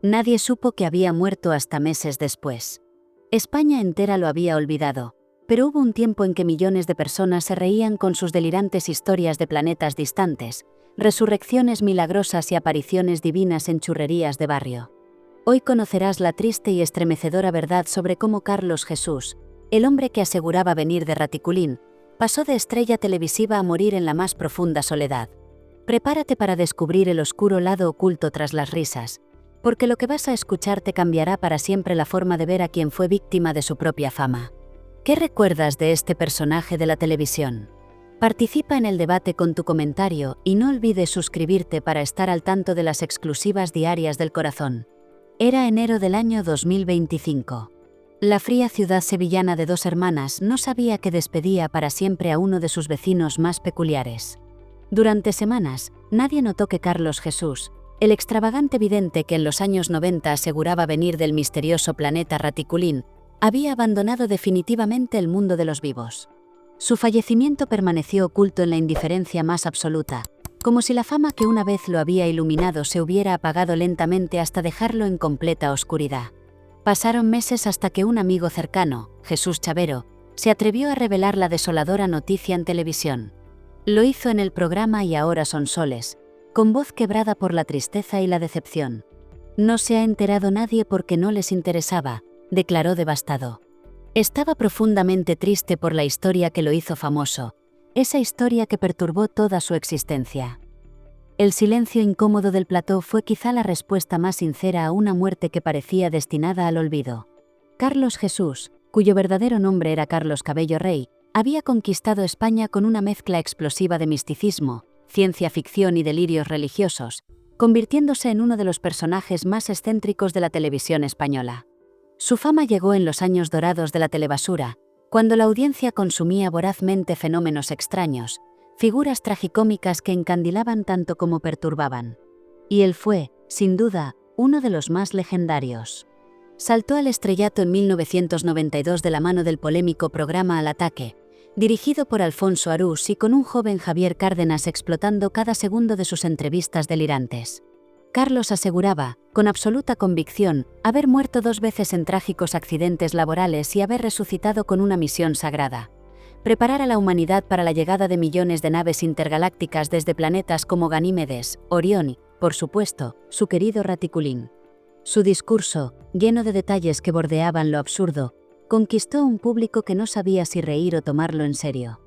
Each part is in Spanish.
Nadie supo que había muerto hasta meses después. España entera lo había olvidado, pero hubo un tiempo en que millones de personas se reían con sus delirantes historias de planetas distantes, resurrecciones milagrosas y apariciones divinas en churrerías de barrio. Hoy conocerás la triste y estremecedora verdad sobre cómo Carlos Jesús, el hombre que aseguraba venir de Raticulín, pasó de estrella televisiva a morir en la más profunda soledad. Prepárate para descubrir el oscuro lado oculto tras las risas, porque lo que vas a escuchar te cambiará para siempre la forma de ver a quien fue víctima de su propia fama. ¿Qué recuerdas de este personaje de la televisión? Participa en el debate con tu comentario y no olvides suscribirte para estar al tanto de las exclusivas diarias del corazón. Era enero del año 2025. La fría ciudad sevillana de Dos Hermanas no sabía que despedía para siempre a uno de sus vecinos más peculiares. Durante semanas, nadie notó que Carlos Jesús, el extravagante vidente que en los años 90 aseguraba venir del misterioso planeta Raticulín, había abandonado definitivamente el mundo de los vivos. Su fallecimiento permaneció oculto en la indiferencia más absoluta, como si la fama que una vez lo había iluminado se hubiera apagado lentamente hasta dejarlo en completa oscuridad. Pasaron meses hasta que un amigo cercano, Jesús Chavero, se atrevió a revelar la desoladora noticia en televisión. Lo hizo en el programa Y ahora son soles, con voz quebrada por la tristeza y la decepción. No se ha enterado nadie porque no les interesaba, declaró devastado. Estaba profundamente triste por la historia que lo hizo famoso, esa historia que perturbó toda su existencia. El silencio incómodo del plató fue quizá la respuesta más sincera a una muerte que parecía destinada al olvido. Carlos Jesús, cuyo verdadero nombre era Carlos Cabello Rey, había conquistado España con una mezcla explosiva de misticismo, ciencia ficción y delirios religiosos, convirtiéndose en uno de los personajes más excéntricos de la televisión española. Su fama llegó en los años dorados de la telebasura, cuando la audiencia consumía vorazmente fenómenos extraños, figuras tragicómicas que encandilaban tanto como perturbaban. Y él fue, sin duda, uno de los más legendarios. Saltó al estrellato en 1992 de la mano del polémico programa Al Ataque, dirigido por Alfonso Arús y con un joven Javier Cárdenas explotando cada segundo de sus entrevistas delirantes. Carlos aseguraba, con absoluta convicción, haber muerto 2 veces en trágicos accidentes laborales y haber resucitado con una misión sagrada: preparar a la humanidad para la llegada de millones de naves intergalácticas desde planetas como Ganímedes, Orión y, por supuesto, su querido Raticulín. Su discurso, lleno de detalles que bordeaban lo absurdo, conquistó un público que no sabía si reír o tomarlo en serio.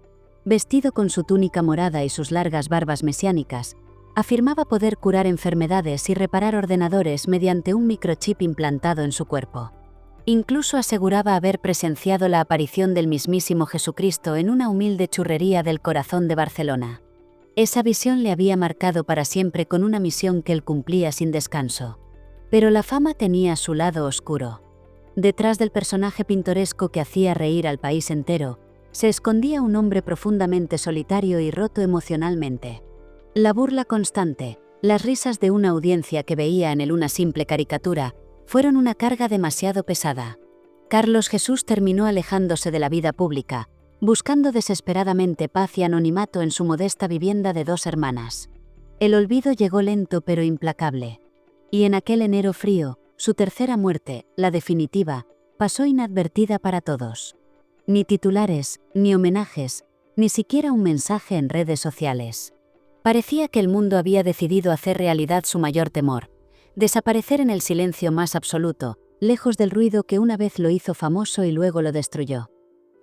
Vestido con su túnica morada y sus largas barbas mesiánicas, afirmaba poder curar enfermedades y reparar ordenadores mediante un microchip implantado en su cuerpo. Incluso aseguraba haber presenciado la aparición del mismísimo Jesucristo en una humilde churrería del corazón de Barcelona. Esa visión le había marcado para siempre con una misión que él cumplía sin descanso. Pero la fama tenía su lado oscuro. Detrás del personaje pintoresco que hacía reír al país entero, se escondía un hombre profundamente solitario y roto emocionalmente. La burla constante, las risas de una audiencia que veía en él una simple caricatura, fueron una carga demasiado pesada. Carlos Jesús terminó alejándose de la vida pública, buscando desesperadamente paz y anonimato en su modesta vivienda de Dos Hermanas. El olvido llegó lento pero implacable. Y en aquel enero frío, su tercera muerte, la definitiva, pasó inadvertida para todos. Ni titulares, ni homenajes, ni siquiera un mensaje en redes sociales. Parecía que el mundo había decidido hacer realidad su mayor temor: desaparecer en el silencio más absoluto, lejos del ruido que una vez lo hizo famoso y luego lo destruyó.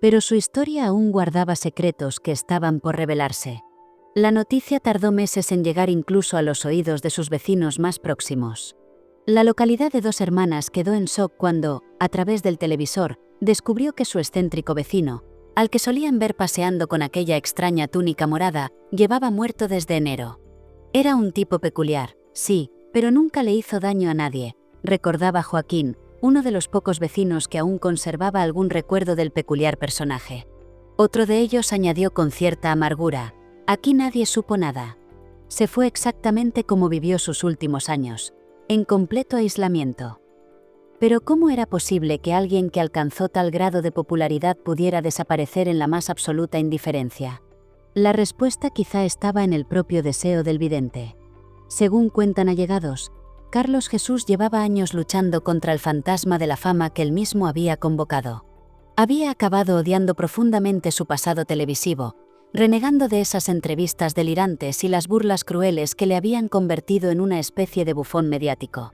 Pero su historia aún guardaba secretos que estaban por revelarse. La noticia tardó meses en llegar incluso a los oídos de sus vecinos más próximos. La localidad de Dos Hermanas quedó en shock cuando, a través del televisor, descubrió que su excéntrico vecino, al que solían ver paseando con aquella extraña túnica morada, llevaba muerto desde enero. Era un tipo peculiar, sí, pero nunca le hizo daño a nadie, recordaba Joaquín, uno de los pocos vecinos que aún conservaba algún recuerdo del peculiar personaje. Otro de ellos añadió con cierta amargura: aquí nadie supo nada. Se fue exactamente como vivió sus últimos años, en completo aislamiento. Pero ¿cómo era posible que alguien que alcanzó tal grado de popularidad pudiera desaparecer en la más absoluta indiferencia? La respuesta quizá estaba en el propio deseo del vidente. Según cuentan allegados, Carlos Jesús llevaba años luchando contra el fantasma de la fama que él mismo había convocado. Había acabado odiando profundamente su pasado televisivo, renegando de esas entrevistas delirantes y las burlas crueles que le habían convertido en una especie de bufón mediático.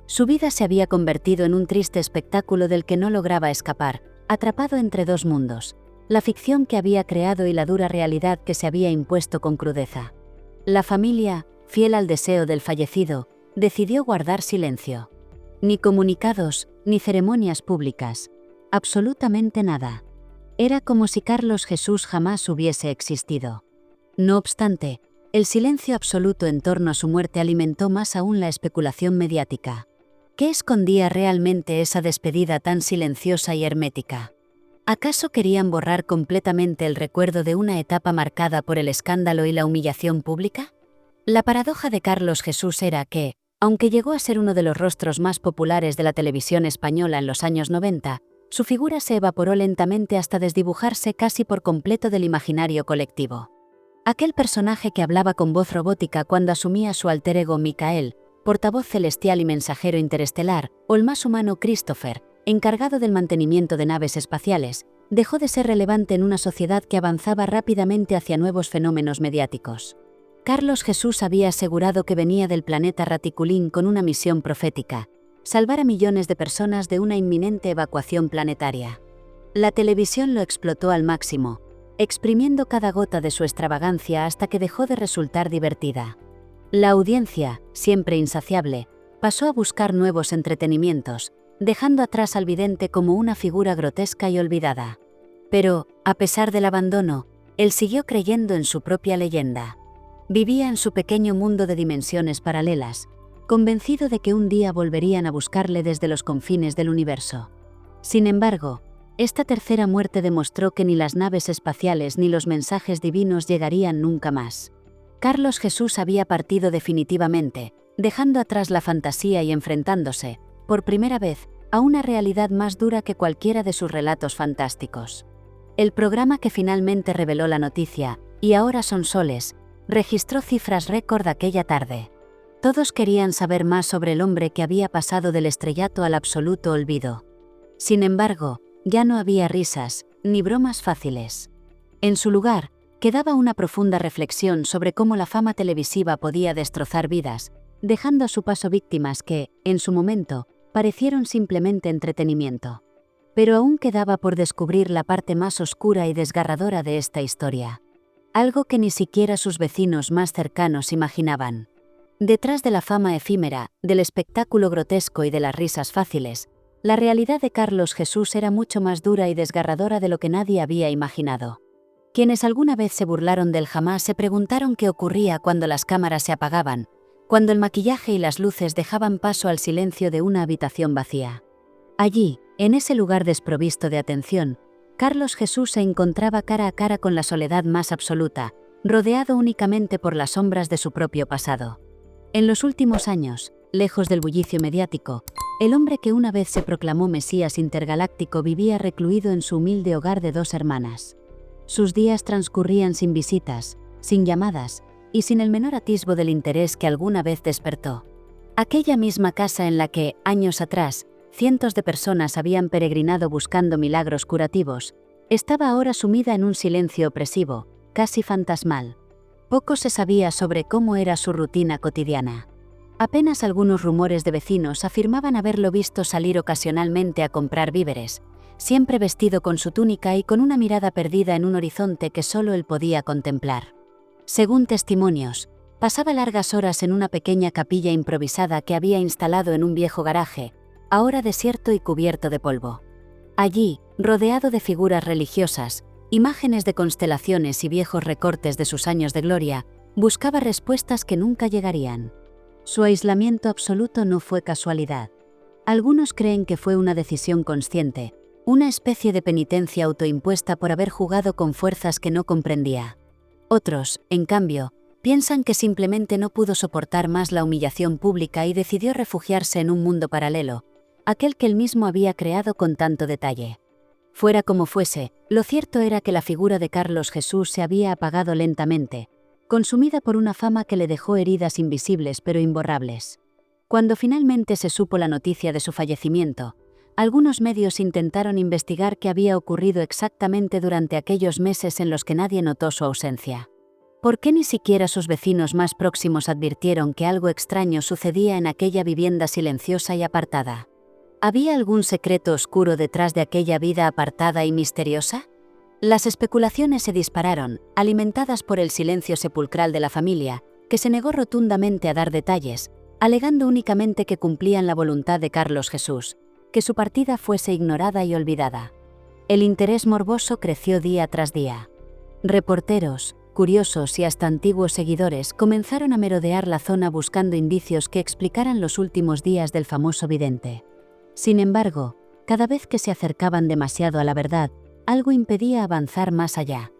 Su vida se había convertido en un triste espectáculo del que no lograba escapar, atrapado entre dos mundos, la ficción que había creado y la dura realidad que se había impuesto con crudeza. La familia, fiel al deseo del fallecido, decidió guardar silencio. Ni comunicados, ni ceremonias públicas. Absolutamente nada. Era como si Carlos Jesús jamás hubiese existido. No obstante, el silencio absoluto en torno a su muerte alimentó más aún la especulación mediática. ¿Qué escondía realmente esa despedida tan silenciosa y hermética? ¿Acaso querían borrar completamente el recuerdo de una etapa marcada por el escándalo y la humillación pública? La paradoja de Carlos Jesús era que, aunque llegó a ser uno de los rostros más populares de la televisión española en los años 90, su figura se evaporó lentamente hasta desdibujarse casi por completo del imaginario colectivo. Aquel personaje que hablaba con voz robótica cuando asumía su alter ego Micael, portavoz celestial y mensajero interestelar, o el más humano Christopher, encargado del mantenimiento de naves espaciales, dejó de ser relevante en una sociedad que avanzaba rápidamente hacia nuevos fenómenos mediáticos. Carlos Jesús había asegurado que venía del planeta Raticulín con una misión profética: salvar a millones de personas de una inminente evacuación planetaria. La televisión lo explotó al máximo, exprimiendo cada gota de su extravagancia hasta que dejó de resultar divertida. La audiencia, siempre insaciable, pasó a buscar nuevos entretenimientos, dejando atrás al vidente como una figura grotesca y olvidada. Pero, a pesar del abandono, él siguió creyendo en su propia leyenda. Vivía en su pequeño mundo de dimensiones paralelas, convencido de que un día volverían a buscarle desde los confines del universo. Sin embargo, esta tercera muerte demostró que ni las naves espaciales ni los mensajes divinos llegarían nunca más. Carlos Jesús había partido definitivamente, dejando atrás la fantasía y enfrentándose, por primera vez, a una realidad más dura que cualquiera de sus relatos fantásticos. El programa que finalmente reveló la noticia, Y ahora son soles, registró cifras récord aquella tarde. Todos querían saber más sobre el hombre que había pasado del estrellato al absoluto olvido. Sin embargo, ya no había risas, ni bromas fáciles. En su lugar, quedaba una profunda reflexión sobre cómo la fama televisiva podía destrozar vidas, dejando a su paso víctimas que, en su momento, parecieron simplemente entretenimiento. Pero aún quedaba por descubrir la parte más oscura y desgarradora de esta historia. Algo que ni siquiera sus vecinos más cercanos imaginaban. Detrás de la fama efímera, del espectáculo grotesco y de las risas fáciles, la realidad de Carlos Jesús era mucho más dura y desgarradora de lo que nadie había imaginado. Quienes alguna vez se burlaron del jamás se preguntaron qué ocurría cuando las cámaras se apagaban, cuando el maquillaje y las luces dejaban paso al silencio de una habitación vacía. Allí, en ese lugar desprovisto de atención, Carlos Jesús se encontraba cara a cara con la soledad más absoluta, rodeado únicamente por las sombras de su propio pasado. En los últimos años, lejos del bullicio mediático, el hombre que una vez se proclamó Mesías intergaláctico vivía recluido en su humilde hogar de 2 hermanas. Sus días transcurrían sin visitas, sin llamadas, y sin el menor atisbo del interés que alguna vez despertó. Aquella misma casa en la que, años atrás, cientos de personas habían peregrinado buscando milagros curativos, estaba ahora sumida en un silencio opresivo, casi fantasmal. Poco se sabía sobre cómo era su rutina cotidiana. Apenas algunos rumores de vecinos afirmaban haberlo visto salir ocasionalmente a comprar víveres, siempre vestido con su túnica y con una mirada perdida en un horizonte que solo él podía contemplar. Según testimonios, pasaba largas horas en una pequeña capilla improvisada que había instalado en un viejo garaje, ahora desierto y cubierto de polvo. Allí, rodeado de figuras religiosas, imágenes de constelaciones y viejos recortes de sus años de gloria, buscaba respuestas que nunca llegarían. Su aislamiento absoluto no fue casualidad. Algunos creen que fue una decisión consciente, una especie de penitencia autoimpuesta por haber jugado con fuerzas que no comprendía. Otros, en cambio, piensan que simplemente no pudo soportar más la humillación pública y decidió refugiarse en un mundo paralelo, aquel que él mismo había creado con tanto detalle. Fuera como fuese, lo cierto era que la figura de Carlos Jesús se había apagado lentamente, consumida por una fama que le dejó heridas invisibles pero imborrables. Cuando finalmente se supo la noticia de su fallecimiento, algunos medios intentaron investigar qué había ocurrido exactamente durante aquellos meses en los que nadie notó su ausencia. ¿Por qué ni siquiera sus vecinos más próximos advirtieron que algo extraño sucedía en aquella vivienda silenciosa y apartada? ¿Había algún secreto oscuro detrás de aquella vida apartada y misteriosa? Las especulaciones se dispararon, alimentadas por el silencio sepulcral de la familia, que se negó rotundamente a dar detalles, alegando únicamente que cumplían la voluntad de Carlos Jesús, que su partida fuese ignorada y olvidada. El interés morboso creció día tras día. Reporteros, curiosos y hasta antiguos seguidores comenzaron a merodear la zona buscando indicios que explicaran los últimos días del famoso vidente. Sin embargo, cada vez que se acercaban demasiado a la verdad, algo impedía avanzar más allá.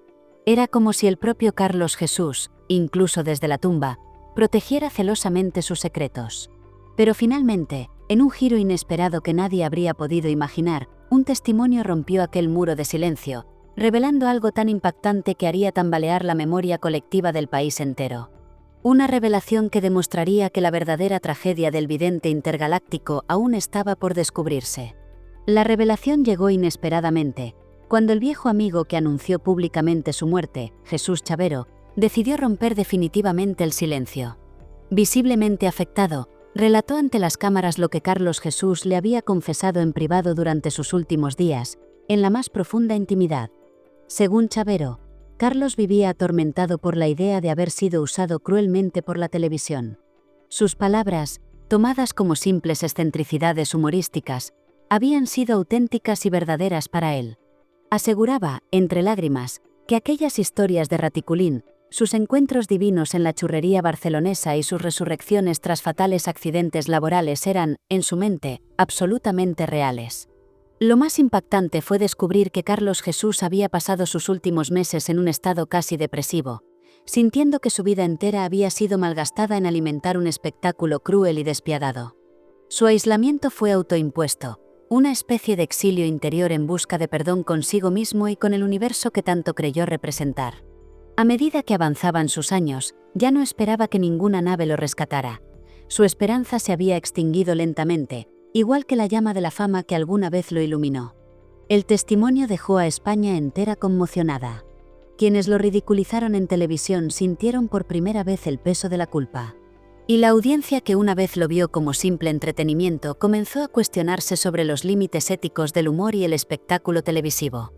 Era como si el propio Carlos Jesús, incluso desde la tumba, protegiera celosamente sus secretos. Pero finalmente, en un giro inesperado que nadie habría podido imaginar, un testimonio rompió aquel muro de silencio, revelando algo tan impactante que haría tambalear la memoria colectiva del país entero. Una revelación que demostraría que la verdadera tragedia del vidente intergaláctico aún estaba por descubrirse. La revelación llegó inesperadamente, cuando el viejo amigo que anunció públicamente su muerte, Jesús Chavero, decidió romper definitivamente el silencio. Visiblemente afectado, relató ante las cámaras lo que Carlos Jesús le había confesado en privado durante sus últimos días, en la más profunda intimidad. Según Chavero, Carlos vivía atormentado por la idea de haber sido usado cruelmente por la televisión. Sus palabras, tomadas como simples excentricidades humorísticas, habían sido auténticas y verdaderas para él. Aseguraba, entre lágrimas, que aquellas historias de Raticulín, sus encuentros divinos en la churrería barcelonesa y sus resurrecciones tras fatales accidentes laborales eran, en su mente, absolutamente reales. Lo más impactante fue descubrir que Carlos Jesús había pasado sus últimos meses en un estado casi depresivo, sintiendo que su vida entera había sido malgastada en alimentar un espectáculo cruel y despiadado. Su aislamiento fue autoimpuesto, una especie de exilio interior en busca de perdón consigo mismo y con el universo que tanto creyó representar. A medida que avanzaban sus años, ya no esperaba que ninguna nave lo rescatara. Su esperanza se había extinguido lentamente, igual que la llama de la fama que alguna vez lo iluminó. El testimonio dejó a España entera conmocionada. Quienes lo ridiculizaron en televisión sintieron por primera vez el peso de la culpa. Y la audiencia que una vez lo vio como simple entretenimiento comenzó a cuestionarse sobre los límites éticos del humor y el espectáculo televisivo.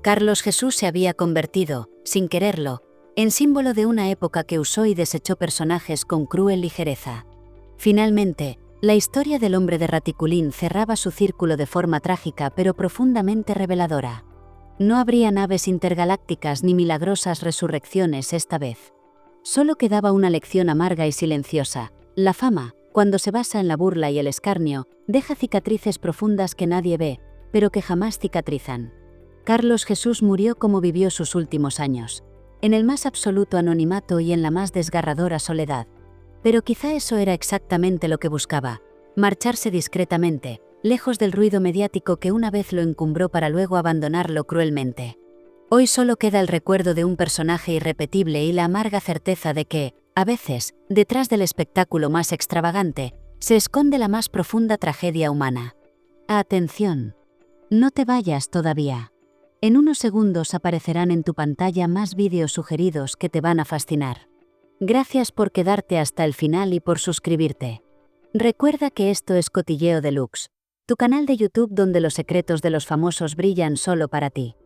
Carlos Jesús se había convertido, sin quererlo, en símbolo de una época que usó y desechó personajes con cruel ligereza. Finalmente, la historia del hombre de Raticulín cerraba su círculo de forma trágica pero profundamente reveladora. No habría naves intergalácticas ni milagrosas resurrecciones esta vez. Solo quedaba una lección amarga y silenciosa. La fama, cuando se basa en la burla y el escarnio, deja cicatrices profundas que nadie ve, pero que jamás cicatrizan. Carlos Jesús murió como vivió sus últimos años, en el más absoluto anonimato y en la más desgarradora soledad. Pero quizá eso era exactamente lo que buscaba, marcharse discretamente, lejos del ruido mediático que una vez lo encumbró para luego abandonarlo cruelmente. Hoy solo queda el recuerdo de un personaje irrepetible y la amarga certeza de que, a veces, detrás del espectáculo más extravagante, se esconde la más profunda tragedia humana. Atención. No te vayas todavía. En unos segundos aparecerán en tu pantalla más vídeos sugeridos que te van a fascinar. Gracias por quedarte hasta el final y por suscribirte. Recuerda que esto es Cotilleo Deluxe, tu canal de YouTube donde los secretos de los famosos brillan solo para ti.